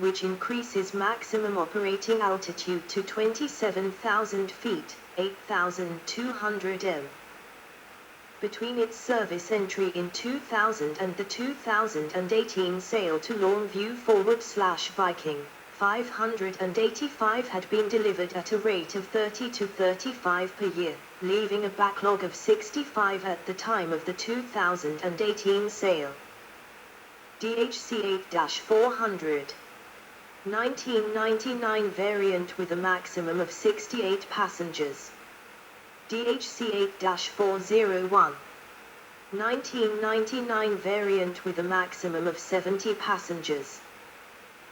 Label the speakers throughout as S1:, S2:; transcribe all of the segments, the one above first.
S1: which increases maximum operating altitude to 27,000 feet, 8,200 m. Between its service entry in 2000 and the 2018 sale to Longview /Viking, 585 had been delivered at a rate of 30 to 35 per year, leaving a backlog of 65 at the time of the 2018 sale. DHC-8-400 1999 variant with a maximum of 68 passengers. DHC-8-401 1999 variant with a maximum of 70 passengers.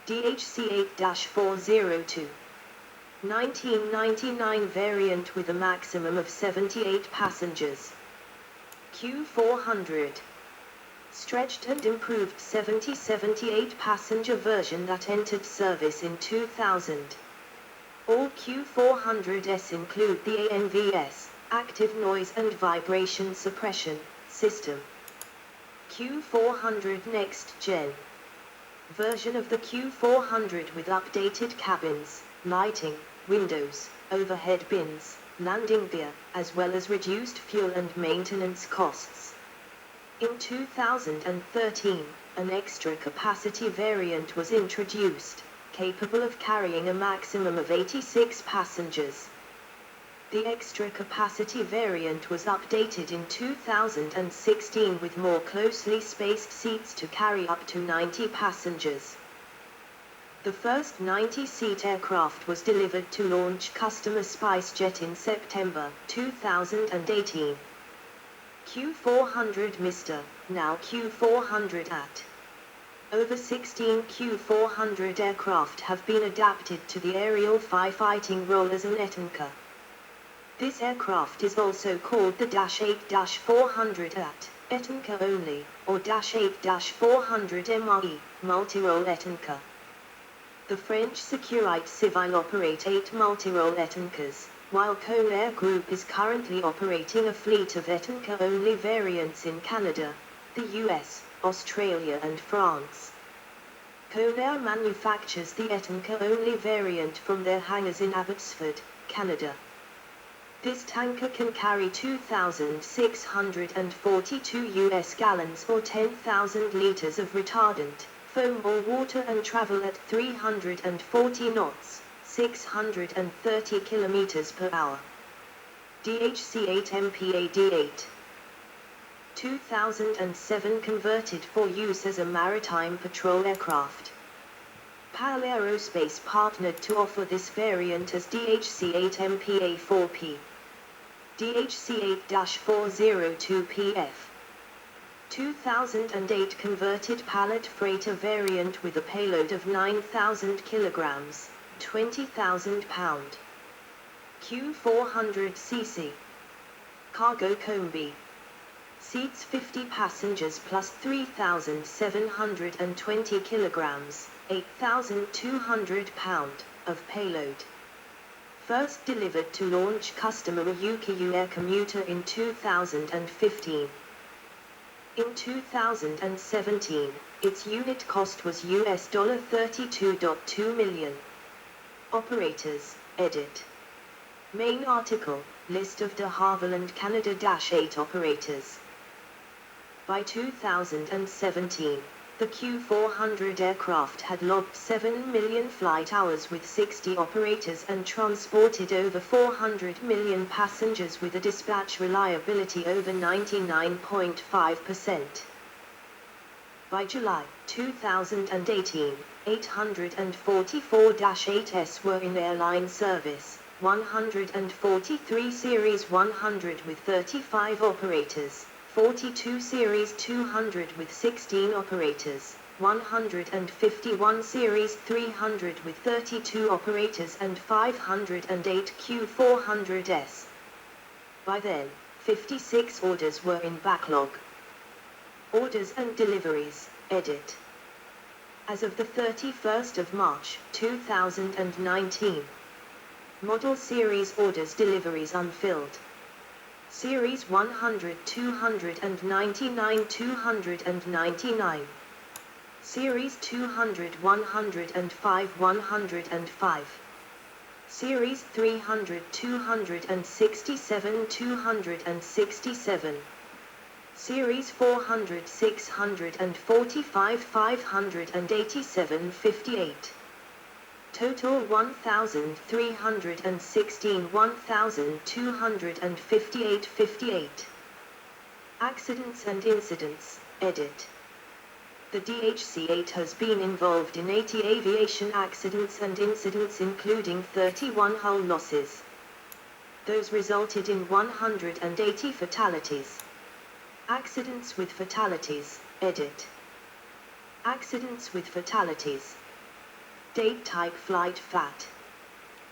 S1: DHC-8-402 1999 variant with a maximum of 78 passengers. Q400 stretched and improved 78 passenger version that entered service in 2000. All Q400s include the ANVS, active noise and vibration suppression, system. Q400 Next Gen version of the Q400 with updated cabins, lighting, windows, overhead bins, landing gear, as well as reduced fuel and maintenance costs. In 2013, an extra capacity variant was introduced, capable of carrying a maximum of 86 passengers. The extra capacity variant was updated in 2016 with more closely spaced seats to carry up to 90 passengers. The first 90-seat aircraft was delivered to launch customer SpiceJet in September 2018. Q400 Mr., now Q400 AT. Over 16 Q400 aircraft have been adapted to the aerial firefighting role as an Etanker. This aircraft is also called the -8-400 AT, Etanker only, or -8-400 MRE, multi-role Etanker. The French Sécurité Civile operate 8 multi-role Etankers, while Conair Group is currently operating a fleet of Etanker-only variants in Canada, the US, Australia and France. Conair manufactures the Etanker-only variant from their hangars in Abbotsford, Canada. This tanker can carry 2,642 US gallons or 10,000 liters of retardant, foam or water and travel at 340 knots, 630 kilometers per hour. DHC-8 MPAD-8 2007 converted for use as a maritime patrol aircraft. PAL Aerospace partnered to offer this variant as DHC-8 MPA-4P. DHC-8-402PF 2008 converted pallet freighter variant with a payload of 9,000 kilograms, 20,000 pound. Q400cc cargo combi. Seats 50 passengers plus 3,720 kilograms, 8,200 pound, of payload. First delivered to launch customer UKU Air Commuter in 2015. In 2017, its unit cost was $32.2 million. Operators, edit. Main article, list of de Havilland Canada -8 operators. By 2017, the Q400 aircraft had logged 7 million flight hours with 60 operators and transported over 400 million passengers with a dispatch reliability over 99.5%. By July 2018, 844-8s were in airline service, 143 Series 100 with 35 operators, 42 Series 200 with 16 operators, 151 Series 300 with 32 operators and 508 Q400s. By then, 56 orders were in backlog. Orders and deliveries, edit. As of the 31st of March, 2019. Model Series orders deliveries unfilled. Series 100 299 299. Series 200 105 105. Series 300 267 267. Series 400 645 587 58. Total 1316 1258 58. Accidents and incidents, edit. The DHC-8 has been involved in 80 aviation accidents and incidents including 31 hull losses. Those resulted in 180 fatalities. Accidents with fatalities, edit. Accidents with fatalities. Date type flight FAT.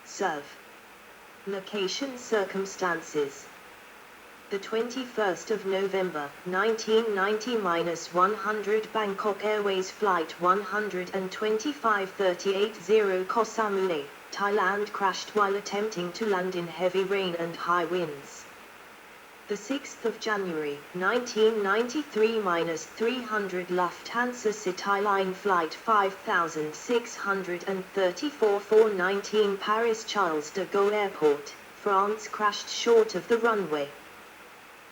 S1: Serv. Location circumstances. The 21st of November, 1990-100 Bangkok Airways Flight 125-380 Koh Samui, Thailand crashed while attempting to land in heavy rain and high winds. The 6th of January, 1993-300 Lufthansa Cityline Flight 5634 419 Paris Charles de Gaulle Airport, France crashed short of the runway.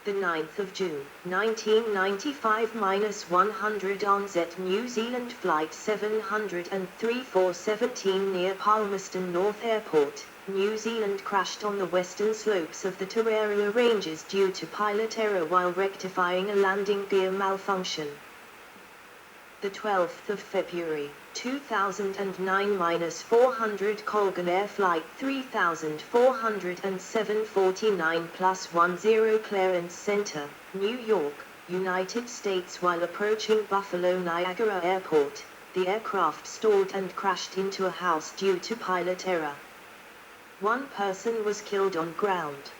S1: The 9th of June, 1995-100 Ansett New Zealand Flight 703 417 near Palmerston North Airport, New Zealand crashed on the western slopes of the Tararua Ranges due to pilot error while rectifying a landing gear malfunction. The 12th of February, 2009-400 Colgan Air Flight 3407 49 +10 Clarence Center, New York, United States. While approaching Buffalo Niagara Airport, the aircraft stalled and crashed into a house due to pilot error. One person was killed on ground.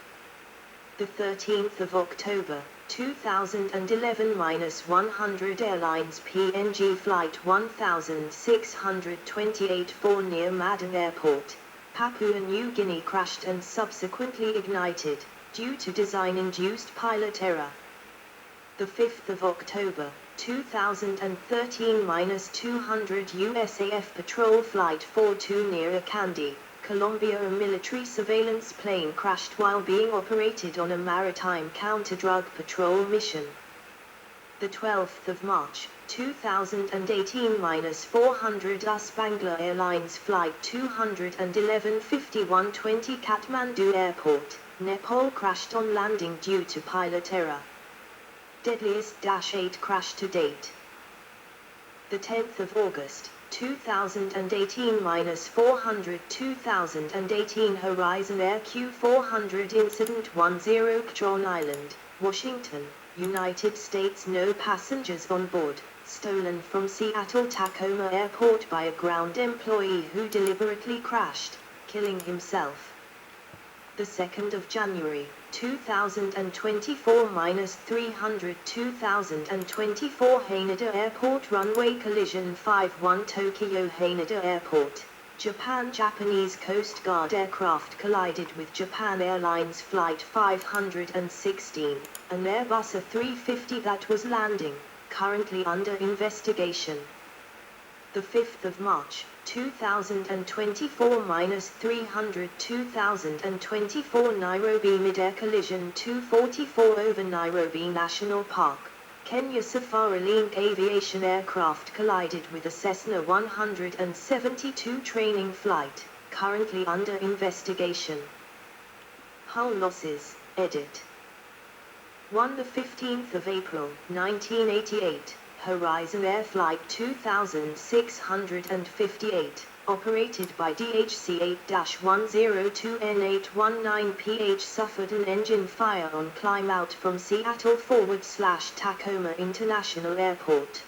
S1: The 13th of October, 2011-100 Airlines PNG Flight 1628 4 near Madden Airport, Papua New Guinea crashed and subsequently ignited, due to design-induced pilot error. The 5th of October, 2013-200 USAF Patrol Flight 42 near Akandi, Colombia. A military surveillance plane crashed while being operated on a maritime counter-drug patrol mission. The 12th of March, 2018-400 US Bangla Airlines Flight 211 5120 Kathmandu Airport, Nepal crashed on landing due to pilot error. Deadliest -8 crash to date. The 10th of August, 2018-400 2018 Horizon Air Q400 Incident 10 John Island, Washington, United States. No passengers on board, stolen from Seattle Tacoma Airport by a ground employee who deliberately crashed, killing himself. The 2nd of January, 2024-300 2024 Haneda Airport runway collision 51 Tokyo Haneda Airport, Japan. Japanese Coast Guard aircraft collided with Japan Airlines Flight 516, an Airbus A350 that was landing, currently under investigation. The 5th of March, 2024-300 2024 Nairobi mid-air collision 244 over Nairobi National Park, Kenya. Safari Link aviation aircraft collided with a Cessna 172 training flight, currently under investigation. Hull losses, edit. 1. The 15th of April, 1988. Horizon Air Flight 2658, operated by DHC-8-102N819PH suffered an engine fire on climb out from Seattle / Tacoma International Airport.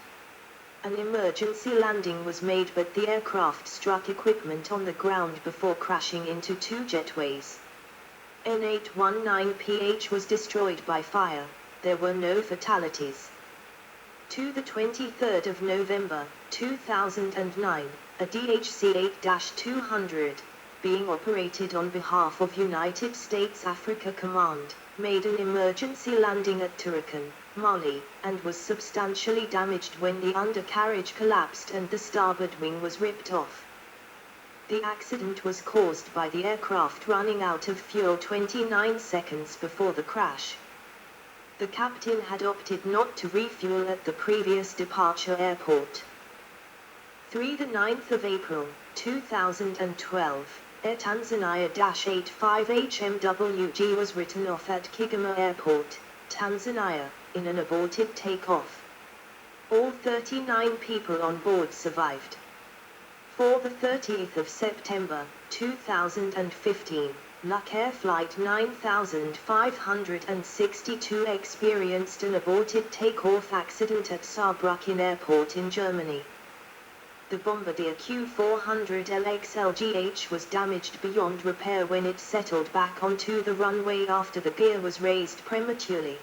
S1: An emergency landing was made but the aircraft struck equipment on the ground before crashing into two jetways. N819PH was destroyed by fire. There were no fatalities. To the 23rd of November, 2009, a DHC-8-200, being operated on behalf of United States Africa Command, made an emergency landing at Tarakan, Mali, and was substantially damaged when the undercarriage collapsed and the starboard wing was ripped off. The accident was caused by the aircraft running out of fuel 29 seconds before the crash. The captain had opted not to refuel at the previous departure airport. 9th of April, 2012, Air Tanzania-85 HMWG was written off at Kigoma Airport, Tanzania, in an aborted takeoff. All 39 people on board survived. For the 30th of September, 2015, Luck Air Flight 9562 experienced an aborted takeoff accident at Saarbrücken Airport in Germany. The Bombardier Q400LXLGH was damaged beyond repair when it settled back onto the runway after the gear was raised prematurely.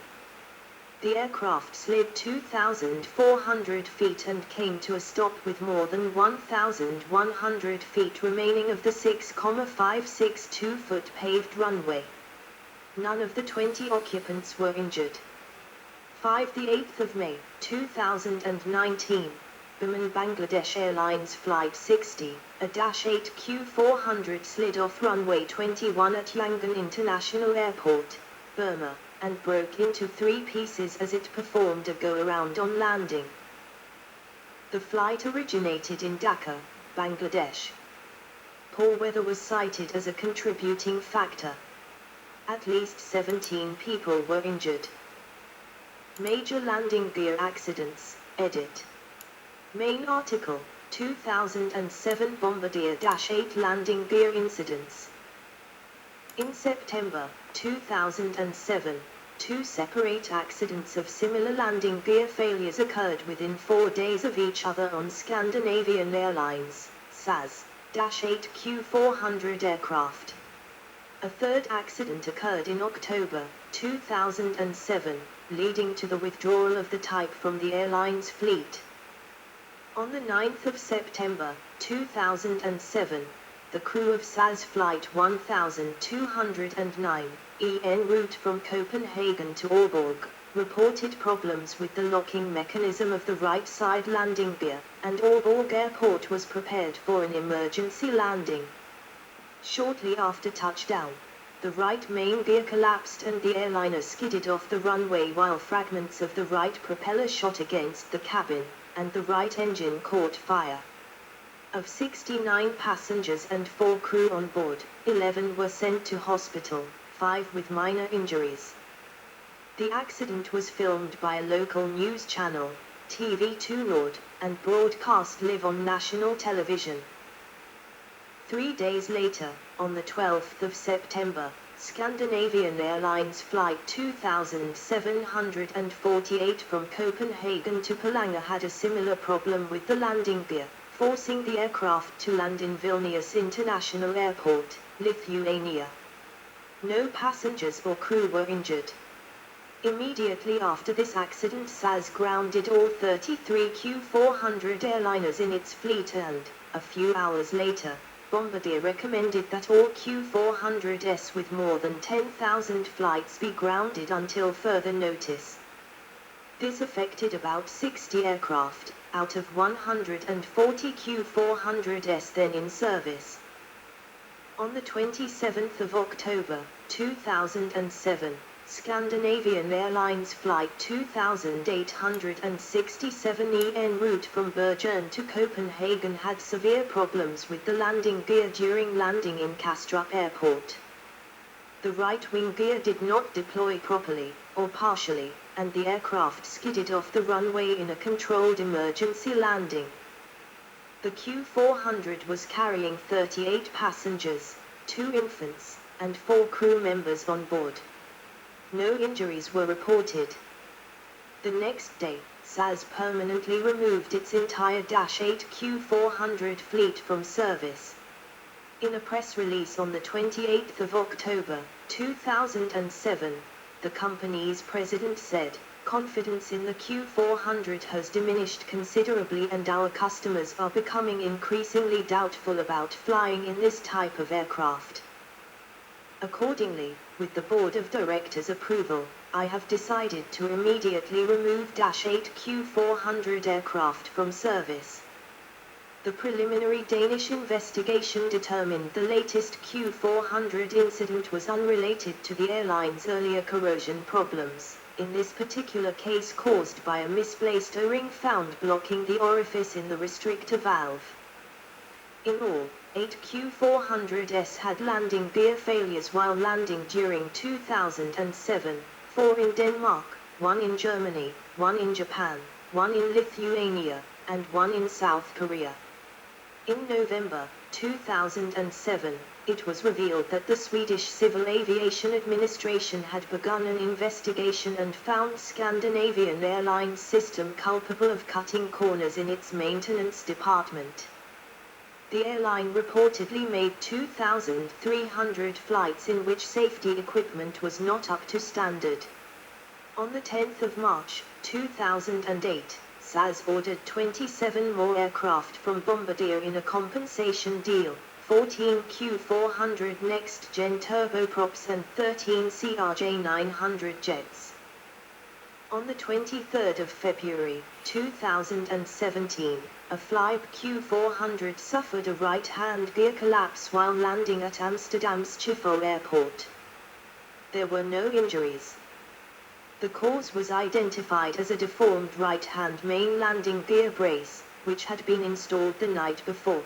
S1: The aircraft slid 2,400 feet and came to a stop with more than 1,100 feet remaining of the 6,562-foot paved runway. None of the 20 occupants were injured. 8th of May, 2019, Biman Bangladesh Airlines Flight 60, a Dash 8 Q400 slid off runway 21 at Yangon International Airport, Burma, and broke into 3 pieces as it performed a go-around on landing. The flight originated in Dhaka, Bangladesh. Poor weather was cited as a contributing factor. At least 17 people were injured. Major landing gear accidents, edit. Main article, 2007 Bombardier Dash 8 landing gear incidents. In September 2007, 2 separate accidents of similar landing gear failures occurred within 4 days of each other on Scandinavian Airlines, SAS, Dash 8 Q400 aircraft. A third accident occurred in October 2007, leading to the withdrawal of the type from the airline's fleet. On the 9th of September 2007, the crew of SAS Flight 1209, en route from Copenhagen to Aalborg, reported problems with the locking mechanism of the right side landing gear, and Aalborg Airport was prepared for an emergency landing. Shortly after touchdown, the right main gear collapsed and the airliner skidded off the runway while fragments of the right propeller shot against the cabin, and the right engine caught fire. Of 69 passengers and 4 crew on board, 11 were sent to hospital, 5 with minor injuries. The accident was filmed by a local news channel, TV2 Nord, and broadcast live on national television. 3 days later, on the 12th of September, Scandinavian Airlines Flight 2748 from Copenhagen to Palanga had a similar problem with the landing gear, forcing the aircraft to land in Vilnius International Airport, Lithuania. No passengers or crew were injured. Immediately after this accident, SAS grounded all 33 Q400 airliners in its fleet and, a few hours later, Bombardier recommended that all Q400s with more than 10,000 flights be grounded until further notice. This affected about 60 aircraft, out of 140 Q400s then in service. On the 27th of October, 2007, Scandinavian Airlines Flight 2867 en route from Bergen to Copenhagen had severe problems with the landing gear during landing in Kastrup Airport. The right wing gear did not deploy properly, or partially, and the aircraft skidded off the runway in a controlled emergency landing. The Q400 was carrying 38 passengers, 2 infants, and 4 crew members on board. No injuries were reported. The next day, SAS permanently removed its entire Dash 8 Q400 fleet from service. In a press release on the 28th of October, 2007, the company's president said, "Confidence in the Q400 has diminished considerably and our customers are becoming increasingly doubtful about flying in this type of aircraft." Accordingly, with the board of directors' approval, I have decided to immediately remove -8 Q400 aircraft from service. The preliminary Danish investigation determined the latest Q400 incident was unrelated to the airline's earlier corrosion problems, in this particular case caused by a misplaced O-ring found blocking the orifice in the restrictor valve. In all, 8 Q400s had landing gear failures while landing during 2007, 4 in Denmark, 1 in Germany, 1 in Japan, 1 in Lithuania, and 1 in South Korea. In November 2007, it was revealed that the Swedish Civil Aviation Administration had begun an investigation and found Scandinavian Airlines system culpable of cutting corners in its maintenance department. The airline reportedly made 2,300 flights in which safety equipment was not up to standard. On the 10th of March 2008, SAS ordered 27 more aircraft from Bombardier in a compensation deal, 14 Q400 next-gen turboprops and 13 CRJ900 jets. On the 23rd of February 2017, a Flybe Q400 suffered a right-hand gear collapse while landing at Amsterdam's Schiphol Airport. There were no injuries. The cause was identified as a deformed right-hand main landing gear brace, which had been installed the night before.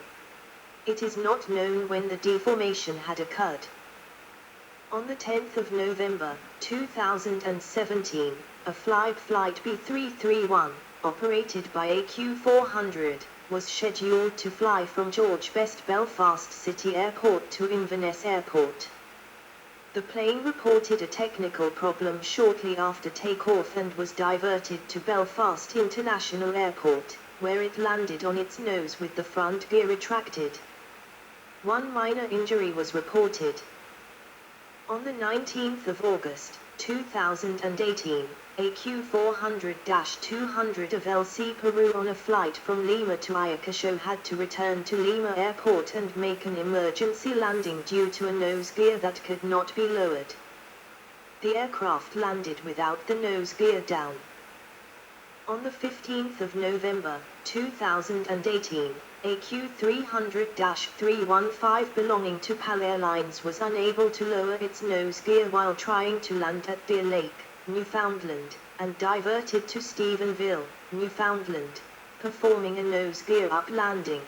S1: It is not known when the deformation had occurred. On the 10th of November 2017, a Flybe Flight B331, operated by AQ400, was scheduled to fly from George Best Belfast City Airport to Inverness Airport. The plane reported a technical problem shortly after takeoff and was diverted to Belfast International Airport, where it landed on its nose with the front gear retracted. One minor injury was reported. On the 19th of August 2018, AQ400-200 of LC Peru on a flight from Lima to Ayacucho had to return to Lima Airport and make an emergency landing due to a nose gear that could not be lowered. The aircraft landed without the nose gear down. On the 15th of November 2018, AQ300-315 belonging to PAL Airlines was unable to lower its nose gear while trying to land at Deer Lake, Newfoundland, and diverted to Stephenville, Newfoundland, performing a nose gear up landing.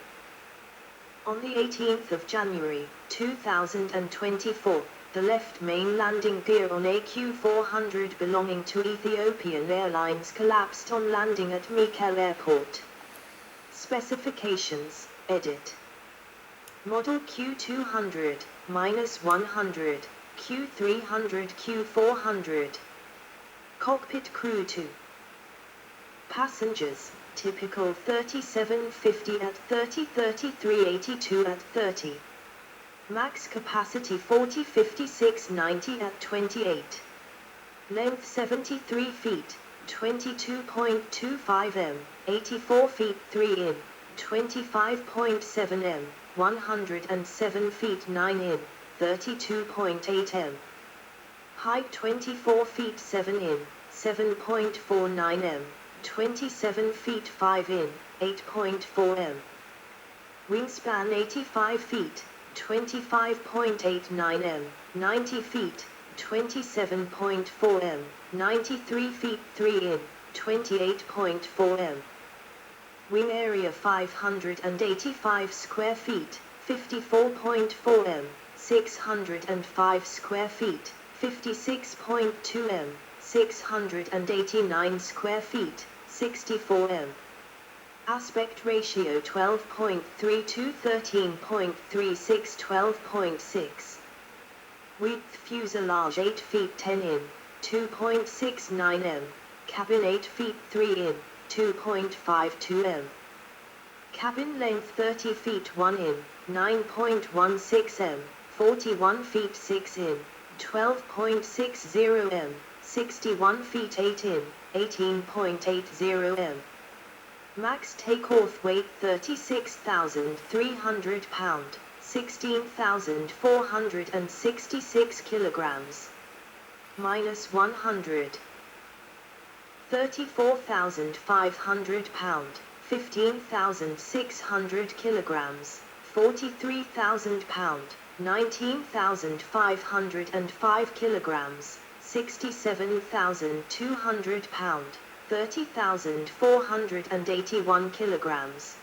S1: On the 18th of January 2024, the left main landing gear on AQ400 belonging to Ethiopian Airlines collapsed on landing at Mekelle Airport. Specifications, edit. Model Q200, -100, Q300, Q400. Cockpit crew 2. Passengers, typical 3750 at 30, 3382 at 30. Max capacity 40, 56, 90 at 28. Length 73 feet, 22.25 m, 84 feet 3 in, 25.7 m, 107 feet 9 in, 32.8 m. Height 24 feet 7 in, 7.49 m, 27 feet 5 in, 8.4 m. Wingspan 85 feet, 25.89 m, 90 feet, 27.4 m, 93 feet 3 in, 28.4 m. Wing area 585 square feet, 54.4 m, 605 square feet, 56.2 m, 689 square feet, 64 m. Aspect ratio 12.32, 13.36, 12.6. Width fuselage 8 feet 10 in, 2.69 m. Cabin 8 feet 3 in, 2.52 m. Cabin length 30 feet 1 in, 9.16 m. 41 feet 6 in, 12.60 m. 61 feet 8 in, 18.80 m. Max takeoff weight 36,300 pound, 16,466 kilograms. minus 100. 34,500 pound, 15,600 kilograms, 43,000 pound, 19,505 kilograms, 67,200 pound, 30,481 kilograms.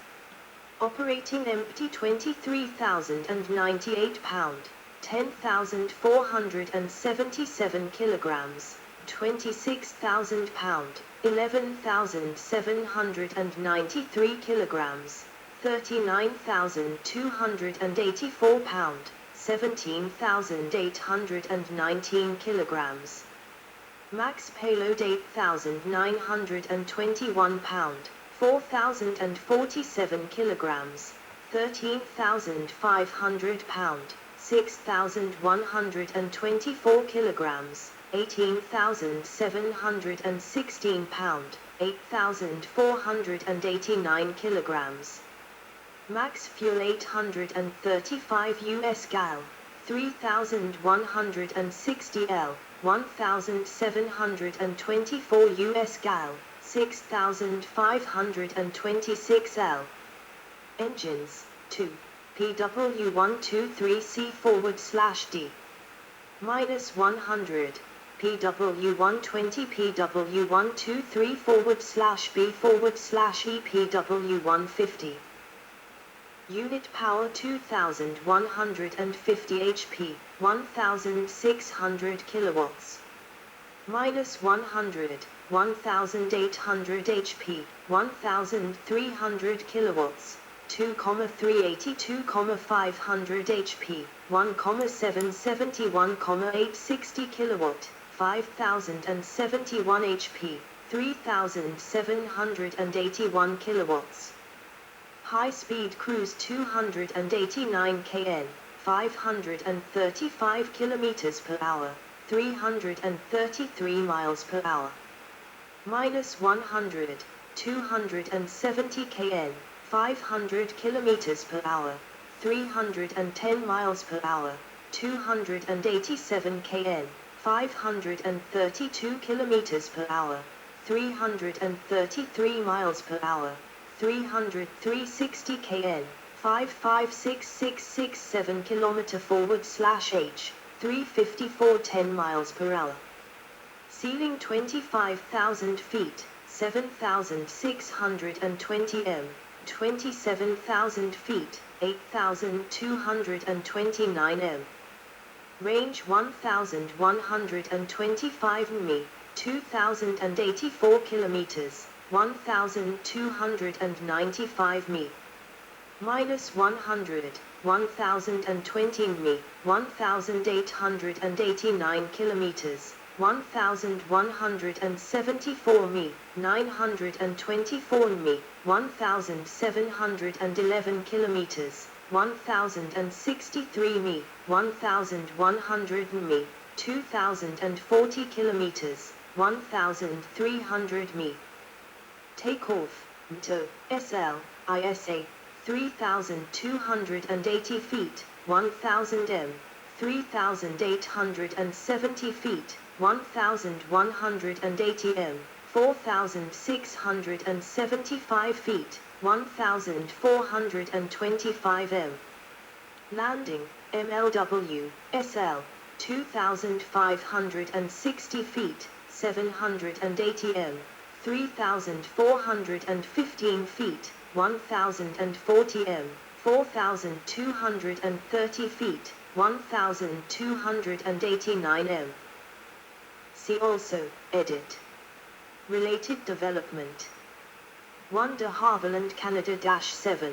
S1: Operating empty 23,098 pound, 10,477 kilograms, 26,000 pound, 11,793 kilograms, 39,284 pound, 17,819 kilograms. Max payload 8,921 pound, 4,047 kilograms, 13,500 pound, 6,124 kilograms, 18,716 pound, 8,489 kilograms. Max fuel 835 US gal, 3,160 L, 1,724 US gal, 6,526 L. Engines, 2. PW123C/D. Minus 100. PW120 PW123/B/E PW150. Unit power 2150 HP, 1600 kilowatts. Minus 100, 1800 HP, 1300 kilowatts. 2,380 2,500 HP, 1,770 1,860 kilowatt, 5,071 HP, 3,781 kilowatts. High-speed cruise 289 kn, 535 kilometers per hour, 333 miles per hour. Minus 100, 270 kn, 500 kilometers per hour, 310 miles per hour, 287 kn, 532 kilometers per hour, 333 miles per hour, 360 kn, 556667 kilometer forward/h, 354 10 miles per hour. Ceiling 25,000 feet, 7,620 m, 27,000 feet, 8,229 m. Range 1,125 mi, 2,084 kilometers, 1,295 mi. Minus 100, 1,020 mi, 1,889 kilometers, 1,174 mi, 924 mi, 1,711 kilometers, 1,063 mi, 1,100 mi, 2,040 kilometers, 1,300 mi. Takeoff, MTO, SL, ISA, 3,280 feet, 1,000 m, 3,870 feet, 1,180 m, 4,675 feet, 1,425 m. Landing, MLW, SL, 2,560 feet, 780 m, 3,415 feet, 1,040 m, 4,230 feet, 1,289 m. See also, edit. Related development. 1 de Havilland Canada-7.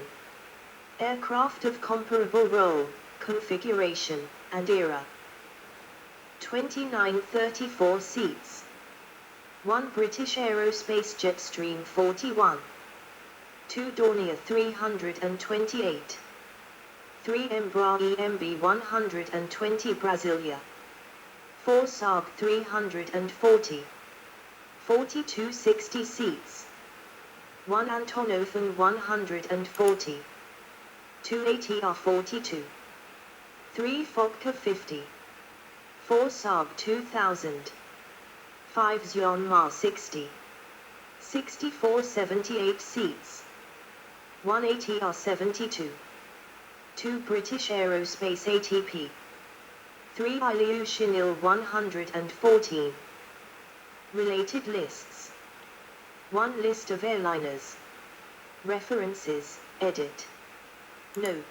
S1: Aircraft of comparable role, configuration, and era. 2934 seats. 1 British Aerospace Jetstream 41. 2 Dornier 328. 3 Embraer EMB 120 Brasilia. 4 Saab 340. 4260 seats. 1 Antonov 140. 2 ATR 42. 3 Fokker 50. 4 Saab 2000. 5 Xeon Ma 60. 64 78 seats. 1 ATR 72. 2 British Aerospace ATP. 3 Ilyushin Il 114. Related lists. 1 List of airliners. References, edit. No.